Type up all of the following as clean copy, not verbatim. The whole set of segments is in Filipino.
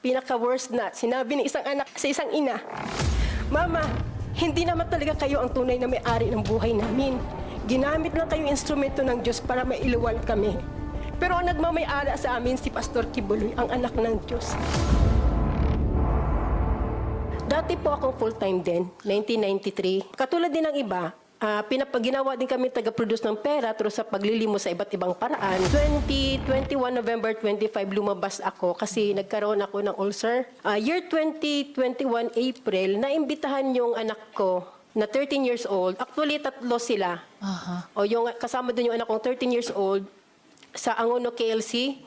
Pinaka-worst na sinabi ng isang anak sa isang ina, "Mama, hindi naman talaga kayo ang tunay na may-ari ng buhay namin. Ginamit lang kayong instrumento ng Diyos para mailuwal kami. Pero ang nagmamay-ari sa amin si Pastor Kibuloy, ang anak ng Diyos." Dati po akong full-time din, 1993. Katulad din ng iba, ginawa din kami taga-produce ng pera through sa paglilimo sa iba't ibang paraan. 2021, November 25, lumabas ako kasi nagkaroon ako ng ulcer. Year 2021, April, naimbitahan yung anak ko na 13 years old. Actually, tatlo sila. O yung kasama doon yung anak kong 13 years old sa Angono KLC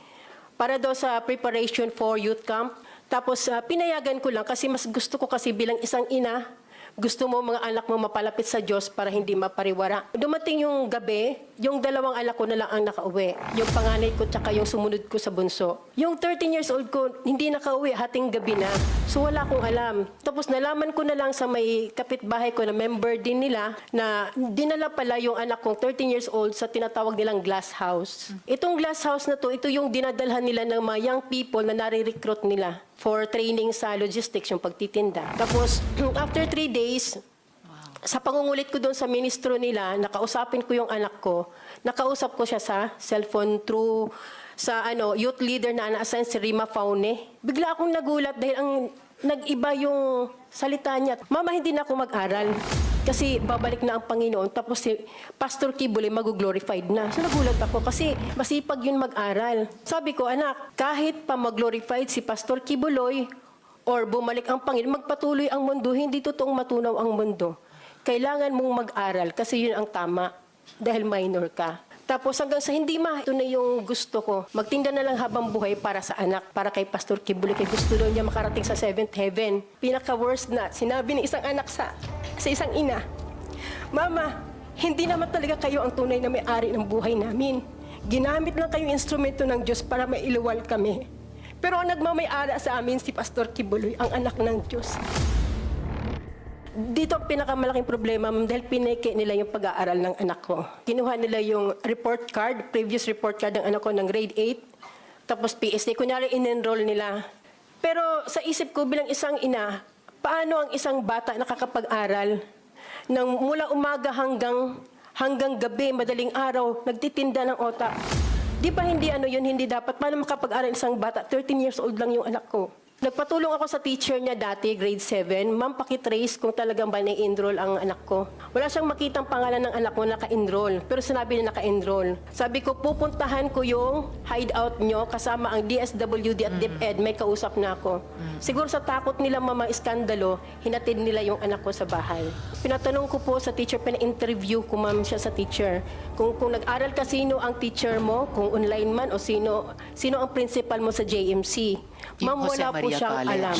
para daw sa preparation for youth camp. Tapos pinayagan ko lang kasi mas gusto ko kasi bilang isang ina, gusto mo mga anak mo mapalapit sa Diyos para hindi mapariwara. Dumating yung gabi, yung dalawang anak ko na lang ang nakauwi. Yung panganay ko tsaka yung sumunod ko sa bunso. Yung 13 years old ko, hindi nakauwi, hating gabi na. So wala akong alam. Tapos nalaman ko na lang sa may kapitbahay ko na member din nila na dinala pala yung anak kong 13 years old sa tinatawag nilang glass house. Itong glass house na to, ito yung dinadalhan nila ng mga young people na nare-recruit nila for training sa logistics, yung pagtitinda. Tapos, after 3 days, sa pangungulit ko doon sa ministro nila, nakausapin ko yung anak ko. Nakausap ko siya sa cellphone through sa youth leader na na-assign si Rima Faune. Bigla akong nagulat dahil ang nag-iba yung salita niya. "Mama, hindi na ako mag-aral. Kasi babalik na ang Panginoon, tapos si Pastor Kibuloy mag-glorified na." So nagulat ako kasi masipag yun mag-aral. Sabi ko, "Anak, kahit pa mag-glorified si Pastor Kibuloy or bumalik ang Panginoon, magpatuloy ang mundo, hindi totoong matunaw ang mundo. Kailangan mong mag-aral kasi yun ang tama dahil minor ka." Tapos hanggang sa hindi ito na yung gusto ko. Magtinda na lang habang buhay para sa anak, para kay Pastor Kibuloy. Kaya gusto daw niya makarating sa 7th heaven. Pinaka-worst na sinabi ng isang anak sa isang ina, "Mama, hindi naman talaga kayo ang tunay na may-ari ng buhay namin. Ginamit lang kayong instrumento ng Diyos para mailuwal kami. Pero ang nagmamay-ari sa amin si Pastor Kibuloy, ang anak ng Diyos." Dito ang pinakamalaking problema, ma'am, dahil pineke nila yung pag-aaral ng anak ko. Kinuha nila yung report card, previous report card ng anak ko ng grade 8, tapos PSA, kunyari in-enroll nila. Pero sa isip ko bilang isang ina, paano ang isang bata nakakapag-aral ng mula umaga hanggang gabi, madaling araw, nagtitinda ng otak? Di ba hindi yun, hindi dapat? Paano makapag-aral isang bata? 13 years old lang yung anak ko. Nagpatulong ako sa teacher niya dati, grade 7. "Ma'am, pakitrace kung talagang ba na-enroll ang anak ko." Wala siyang makitang pangalan ng anak ko naka-enroll, pero sinabi niya naka-enroll. Sabi ko, pupuntahan ko yung hideout nyo kasama ang DSWD at DepEd, may kausap na ako. Siguro sa takot nila mamang iskandalo, hinatid nila yung anak ko sa bahay. Pinatanong ko po sa teacher, pina-interview ko ma'am siya sa teacher. Kung nag-aral ka, sino ang teacher mo, kung online man o sino ang principal mo sa JMC. Ma'am, wala po siyang alam.